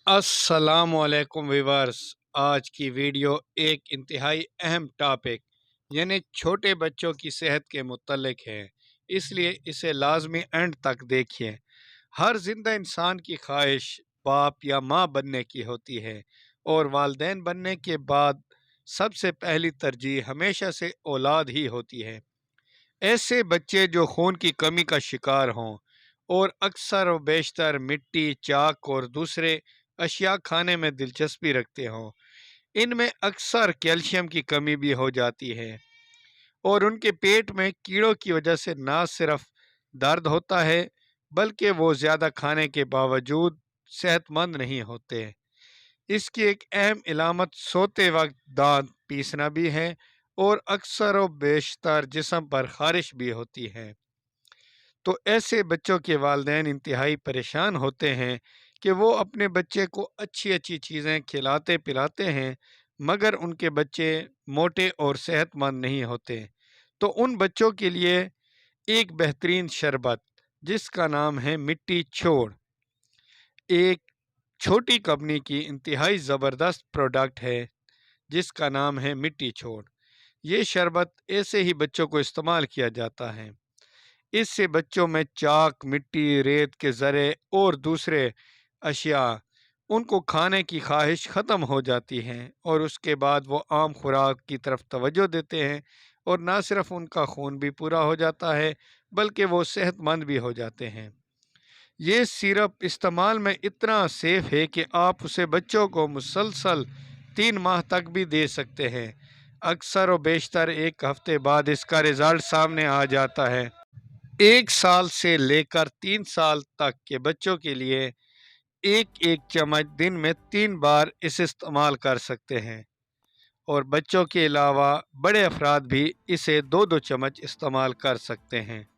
अस्सलामुअलैकुम वीवर्स। आज की वीडियो एक इंतहाई अहम टॉपिक यानी छोटे बच्चों की सेहत के मुतल्लिक है, इसलिए इसे लाजमी एंड तक देखिए। हर जिंदा इंसान की ख्वाहिश बाप या माँ बनने की होती है और वालिदैन बनने के बाद सबसे पहली तरजीह हमेशा से औलाद ही होती है। ऐसे बच्चे जो खून की कमी का शिकार हों और अक्सर व बेशतर मिट्टी, चाक और दूसरे अशिया खाने में दिलचस्पी रखते हों, इनमें अक्सर कैल्शियम की कमी भी हो जाती है और उनके पेट में कीड़ों की वजह से ना सिर्फ दर्द होता है बल्कि वो ज़्यादा खाने के बावजूद सेहतमंद नहीं होते। इसकी एक अहम इलामत सोते वक्त दांत पीसना भी है और अक्सर व बेशतर जिस्म पर खारिश भी होती है। तो ऐसे बच्चों के वालिदैन इंतहाई परेशान होते हैं कि वो अपने बच्चे को अच्छी अच्छी चीज़ें खिलाते पिलाते हैं मगर उनके बच्चे मोटे और सेहतमंद नहीं होते। तो उन बच्चों के लिए एक बेहतरीन शरबत जिसका नाम है मिट्टी छोड़, एक छोटी कंपनी की इंतहाई ज़बरदस्त प्रोडक्ट है जिसका नाम है मिट्टी छोड़। ये शरबत ऐसे ही बच्चों को इस्तेमाल किया जाता है। इससे बच्चों में चाक, मिट्टी, रेत के ज़रे और दूसरे अशिया उनको खाने की ख्वाहिश ख़त्म हो जाती है और उसके बाद वो आम खुराक की तरफ तवज्जो देते हैं और ना सिर्फ उनका खून भी पूरा हो जाता है बल्कि वो सेहतमंद भी हो जाते हैं। ये सिरप इस्तेमाल में इतना सेफ है कि आप उसे बच्चों को मुसलसल 3 माह तक भी दे सकते हैं। अक्सर व बेशतर एक हफ्ते बाद इसका रिज़ल्ट सामने आ जाता है। 1 साल से लेकर 3 साल तक के बच्चों के लिए एक एक चम्मच दिन में 3 बार इसे इस्तेमाल कर सकते हैं और बच्चों के अलावा बड़े अफराद भी इसे 2-2 चम्मच इस्तेमाल कर सकते हैं।